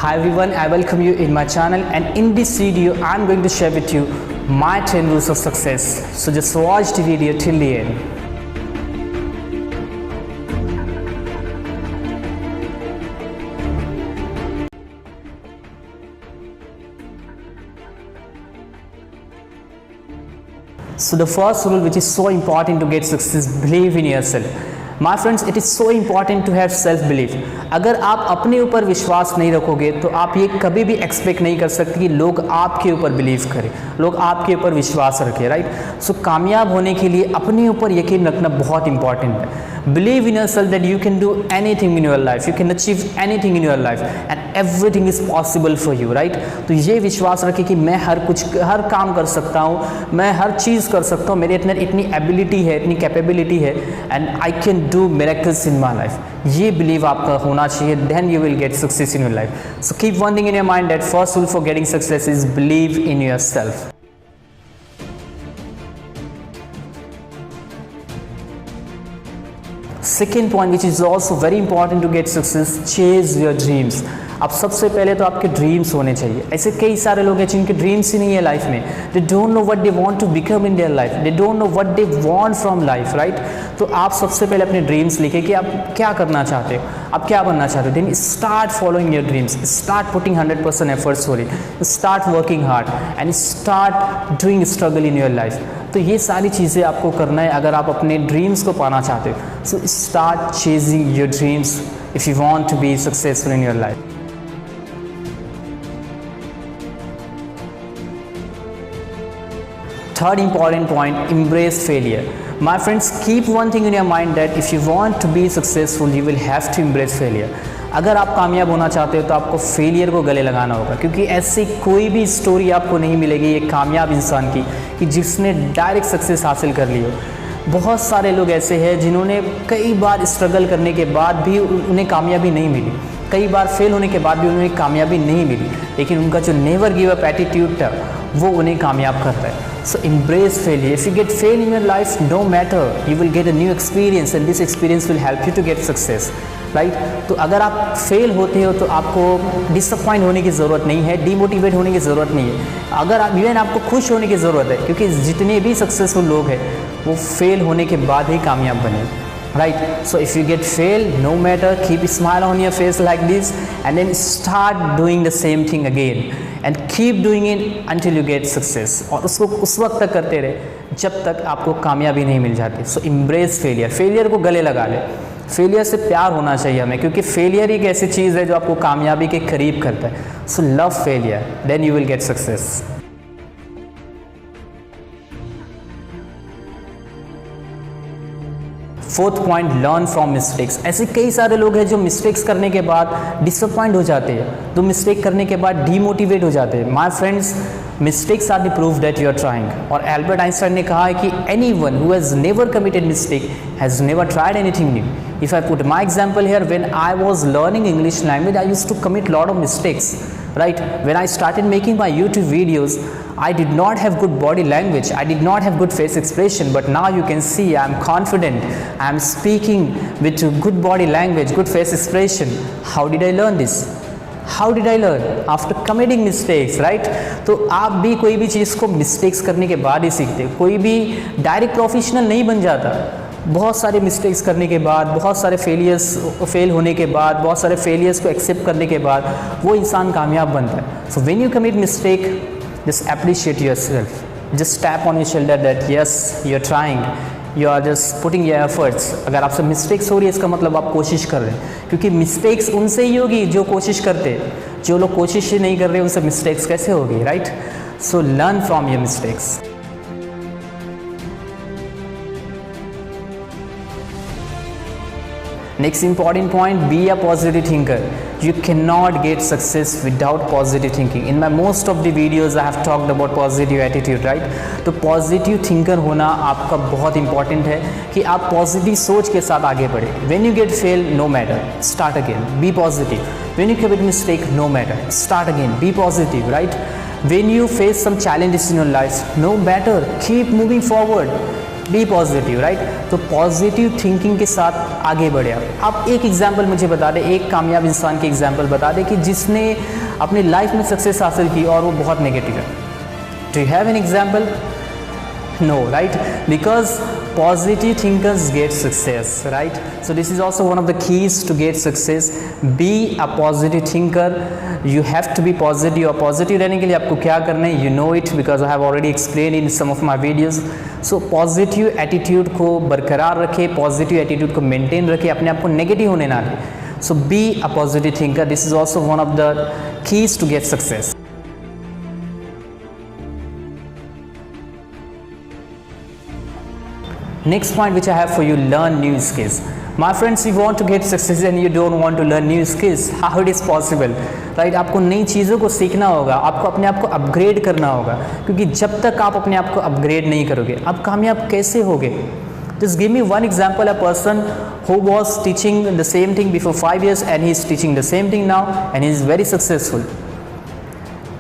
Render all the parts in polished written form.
Hi everyone, I welcome you in my channel, and in this video I'm going to share with you my 10 rules of success. So just watch the video till the end. So the first rule, which is so important to get success, believe in yourself. My friends, it is so important to have self belief. अगर आप अपने ऊपर विश्वास नहीं रखोगे तो आप ये कभी भी एक्सपेक्ट नहीं कर सकते कि लोग आपके ऊपर बिलीव करें, लोग आपके ऊपर विश्वास रखें, राइट। सो कामयाब होने के लिए अपने ऊपर यकीन रखना बहुत इंपॉर्टेंट है। Believe in yourself that you can do anything in your life, you can achieve anything in your life and everything is possible for you, right? तो ये विश्वास रखें कि मैं हर काम कर सकता हूँ, मैं हर चीज़ कर सकता हूँ, मेरे अंदर इतनी एबिलिटी है, इतनी कैपेबिलिटी है and I can do miracles in my life. ये बिलीव आपका होना चाहिए, then you will get success in your life. So keep one thing in your mind, that first rule for getting success is believe in yourself. Second point, which is also very important to get success, chase your dreams. अब सबसे पहले तो आपके dreams होने चाहिए। ऐसे कई सारे लोग हैं जिनके ड्रीम्स ही नहीं है लाइफ में। They don't know what they want to become in their life, they don't know what they want from life, right. तो आप सबसे पहले अपने ड्रीम्स लिखें कि आप क्या करना चाहते हो, आप क्या बनना चाहते हो। Then start following your dreams, start putting 100% efforts for it, start working hard and start doing struggle in your life. तो ये सारी चीज़ें आपको करना है अगर आप अपने ड्रीम्स को पाना चाहते हो। So start chasing your dreams if you want to be successful in your life. Third important point, embrace failure. My friends, keep one thing in your mind, that if you want to be successful, you will have to embrace failure. अगर आप कामयाब होना चाहते हो तो आपको failure को गले लगाना होगा, क्योंकि ऐसी कोई भी स्टोरी आपको नहीं मिलेगी एक कामयाब इंसान की कि जिसने डायरेक्ट सक्सेस हासिल कर ली हो। बहुत सारे लोग ऐसे हैं जिन्होंने कई बार स्ट्रगल करने के बाद भी उन्हें कामयाबी नहीं मिली, कई बार फेल होने के बाद भी उन्हें कामयाबी नहीं मिली, लेकिन उनका जो नेवर गिव अप एटीट्यूड था वो उन्हें कामयाब करता है। सो embrace failure. If you get fail in your life, no matter, you will get a new experience and this experience will help you to get success, right? तो अगर आप fail होते हो तो आपको डिसअपॉइंट होने की ज़रूरत नहीं है, डीमोटिवेट होने की ज़रूरत नहीं है। अगर आप इवन आपको खुश होने की ज़रूरत है, क्योंकि जितने भी सक्सेसफुल लोग हैं वो फेल होने के बाद ही कामयाब बने, right? So if you get fail, no matter, keep a smile on your face like this and then start doing the same thing again and keep doing it until you get success. और उसको उस वक्त तक करते रहे जब तक आपको कामयाबी नहीं मिल जाती। So embrace failure. फेलियर को गले लगा ले, फेलियर से प्यार होना चाहिए हमें, क्योंकि फेलियर एक ऐसी चीज़ है जो आपको कामयाबी के करीब करता है। So love failure, then you will get success. Fourth point, learn from mistakes. ऐसे कई सारे लोग हैं जो मिस्टेक्स करने के बाद डिसअपॉइंट हो जाते हैं, तो मिस्टेक करने के बाद डीमोटिवेट हो जाते हैं। My friends, mistakes are the proof that you are trying. और एल्बर्ट आइंस्टाइन ने कहा है कि anyone who has never committed mistake has never tried anything new. If I put my example here, when I was learning English language, I used to commit lot of mistakes, right? When I started making my YouTube videos, I did not have good body language, I did not have good face expression, but now you can see I am confident, I am speaking with good body language, good face expression. How did I learn this? How did I learn? After committing mistakes, right? तो आप भी कोई भी चीज़ को mistakes करने के बाद ही सीखते, कोई भी डायरेक्ट प्रोफेशनल नहीं बन जाता। बहुत सारे मिस्टेक्स करने के बाद, बहुत सारे फेल होने के बाद, बहुत सारे फेलियर्स को एक्सेप्ट करने के बाद वो इंसान कामयाब बनता है। So when you commit mistake, just appreciate yourself, just tap on your shoulder that yes you are trying, you are just putting your efforts. अगर आपसे मिस्टेक्स हो रही है इसका मतलब आप कोशिश कर रहे हैं, क्योंकि मिस्टेक्स उनसे ही होगी जो कोशिश करते, जो लोग कोशिश ही नहीं कर रहे उनसे मिस्टेक्स कैसे होगी, right? So learn from your mistakes. Next important point, be a positive thinker. You cannot get success without positive thinking. In my most of the videos I have talked about positive attitude, right? तो positive thinker होना आपका बहुत important है कि आप positive सोच के साथ आगे बढ़े। When you get fail, no matter, start again, be positive. When you commit mistake, no matter, start again, be positive, right? When you face some challenges in your life, no matter, keep moving forward. Be positive, right. तो positive thinking के साथ आगे बढ़े। आप एक example मुझे बता दें, एक कामयाब इंसान की एग्जाम्पल बता दें कि जिसने अपनी लाइफ में सक्सेस हासिल की और वो बहुत नेगेटिव है। Do you have an example? No, right? Because positive thinkers get success, right? So this is also one of the keys to get success. Be a positive thinker. You have to be positive. और positive रहने के लिए आपको क्या करना है? You know it because I have already explained in some of my videos. So positive attitude को बरकरार रखें, positive attitude को maintain रखें, अपने आप को negative होने ना दें. So be a positive thinker. This is also one of the keys to get success. Next point which I have for you, learn new skills. My friends, you want to get success and you don't want to learn new skills, how it is possible, right? आपको नई चीज़ों को सीखना होगा, आपको अपने आप को अपग्रेड करना होगा, क्योंकि जब तक आप अपने आप को अपग्रेड नहीं करोगे आप कामयाब कैसे होगे? Just give me one example, a person who was teaching the same thing before 5 years and he is teaching the same thing now and he is very successful.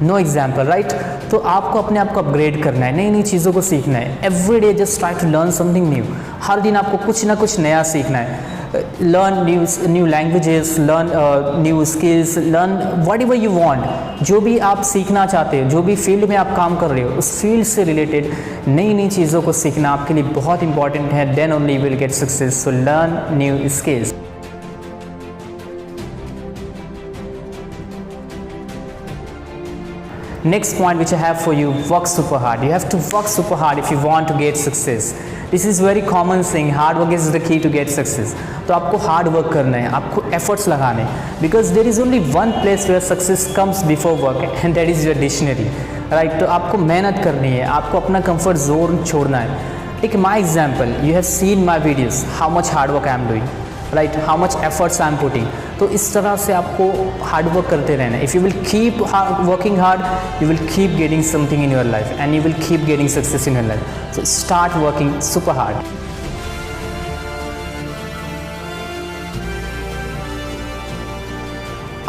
Know example, right. तो आपको अपने आप को upgrade करना है, नई नई चीज़ों को सीखना है। Every day just try to learn something new. हर दिन आपको कुछ ना कुछ नया सीखना है। Learn new languages, learn new skills, learn whatever you want. जो भी आप सीखना चाहते हो, जो भी फील्ड में आप काम कर रहे हो, उस फील्ड से रिलेटेड नई नई चीज़ों को सीखना आपके लिए बहुत इंपॉर्टेंट है। Then only will get success. So learn new skills. Next point which I have for you, work super hard. You have to work super hard if you want to get success. This is very common thing. Hard work is the key to get success. तो आपको hard work करना है, आपको efforts लगाने हैं, because there is only one place where success comes before work and that is your dictionary, right. तो आपको मेहनत करनी है, आपको अपना कंफर्ट जोन छोड़ना है। Take my example, you have seen my videos, how much hard work I am doing, right, how much efforts I am putting. तो इस तरह से आपको हार्ड वर्क करते रहना है। If you will keep working hard, you will keep getting something in your life and you will keep getting success in your life. So start working super hard.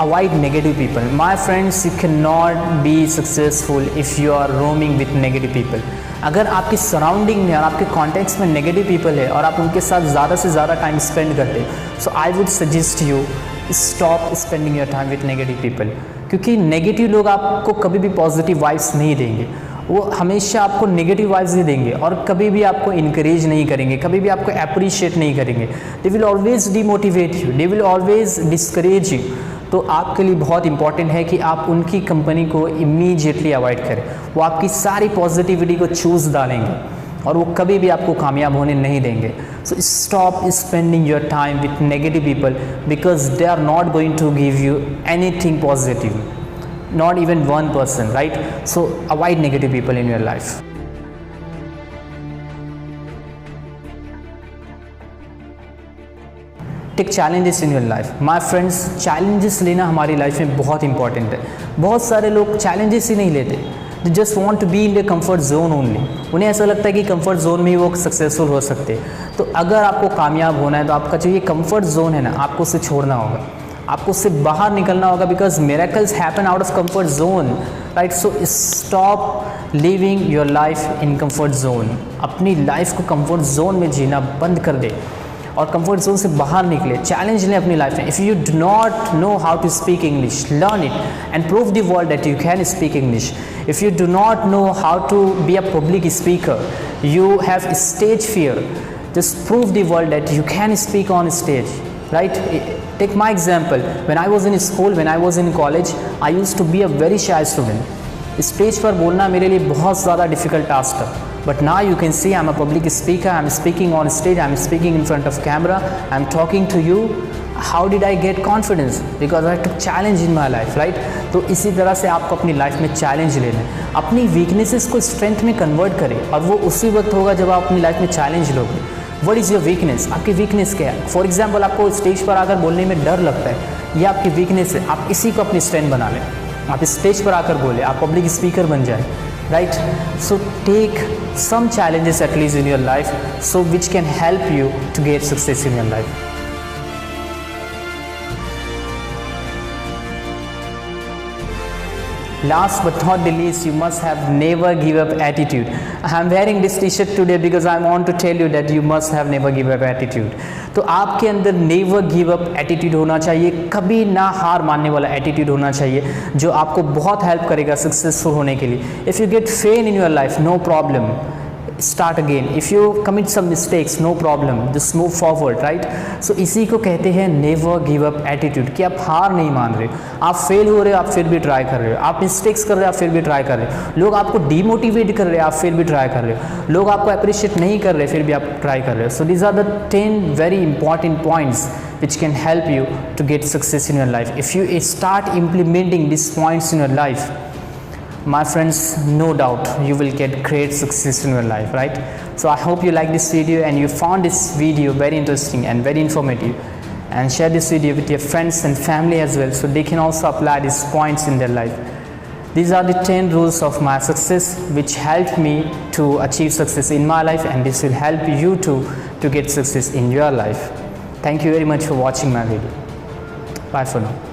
Avoid negative people. My friends, you cannot be successful if you are roaming with negative people. अगर आपकी surrounding में और आपके context में negative people है और आप उनके साथ ज़्यादा से ज़्यादा टाइम स्पेंड करते हैं, so I would suggest you stop spending your time with negative people. क्योंकि नेगेटिव लोग आपको कभी भी पॉजिटिव वाइब्स नहीं देंगे, वो हमेशा आपको नेगेटिव वाइब्स ही देंगे और कभी भी आपको इनकरेज नहीं करेंगे, कभी भी आपको अप्रिशिएट नहीं करेंगे। They will always demotivate you, they will always discourage you. तो आपके लिए बहुत इंपॉर्टेंट है कि आप उनकी कंपनी को इमीडिएटली अवॉइड करें। वो आपकी सारी पॉजिटिविटी को चूज़ डालेंगे और वो कभी भी आपको कामयाब होने नहीं देंगे। So stop spending your time with negative people because they are not going to give you anything positive, not even one person, right? So avoid negative people in your life. Take challenges in your life. My friends, challenges लेना हमारी life में बहुत important है। बहुत सारे लोग challenges ही नहीं लेते, they just want to be in their comfort zone only. उन्हें ऐसा लगता है कि comfort zone में ही वो सक्सेसफुल हो सकते हैं। तो अगर आपको कामयाब होना है तो आपका जो ये comfort zone है ना, आपको उसे छोड़ना होगा, आपको उससे बाहर निकलना होगा। Because miracles happen out of comfort zone, right. So stop living your life in comfort zone. अपनी लाइफ को कंफर्ट जोन में जीना बंद कर दे और कंफर्ट जोन से बाहर निकले, चैलेंज लें अपनी लाइफ में। If you do not know how to speak English, learn it and prove the world that you can speak English. If you do not know how to be a public speaker, you have stage fear, just prove the world that you can speak on stage, right? Take my example. When I was in school, when I was in college, I used to be a very shy student. Stage पर बोलना मेरे लिए बहुत ज़्यादा difficult task था, but now you can see I am a public speaker, I am speaking on stage, I am speaking in front of camera, I am talking to you. How did I get confidence? Because I took challenge in my life, right. तो इसी तरह से आपको अपनी life में challenge लेना है, अपनी वीकनेसेस को स्ट्रेंथ में कन्वर्ट करें, और वो उसी वक्त होगा जब आप अपनी लाइफ में चैलेंज लोगे। What is your weakness? आपकी वीकनेस क्या है? फॉर एग्जाम्पल, आपको स्टेज पर आकर बोलने में डर लगता है, ये आपकी वीकनेस है, आप इसी को अपनी स्ट्रेंथ बना लें। आप स्टेज पर आकर बोले, आप पब्लिक स्पीकर बन जाए, right. So take some challenges at least in your life, so which can help you to get success in your life. Last but not the least, you must have never give up attitude. I am wearing this t-shirt today because I want to tell you that you must have never give up attitude. तो आपके अंदर never give up attitude होना चाहिए, कभी ना हार मानने वाला एटीट्यूड होना चाहिए, जो आपको बहुत हेल्प करेगा सक्सेसफुल होने के लिए. If you get fail in your life, no problem, start again. If you commit some mistakes, no problem, just move forward, right? So इसी को कहते हैं never give up attitude, कि आप हार नहीं मान रहे, आप फेल हो रहे हो, आप फिर भी ट्राई कर रहे हो, आप मिस्टेक्स कर रहे हो, आप फिर भी ट्राई कर रहे हो, लोग आपको डीमोटिवेट कर रहे हैं, आप फिर भी ट्राई कर रहे हो, लोग आपको अप्रिशिएट नहीं कर रहे, फिर भी आप ट्राई कर रहे हो. So these are the 10 very important points which can help you to get success in your life. If you start implementing these points in your life, my friends, no doubt you will get great success in your life, right? So I hope you like this video and you found this video very interesting and very informative, and share this video with your friends and family as well, so they can also apply these points in their life. These are the 10 rules of my success which helped me to achieve success in my life, and this will help you to get success in your life. Thank you very much for watching my video. Bye for now.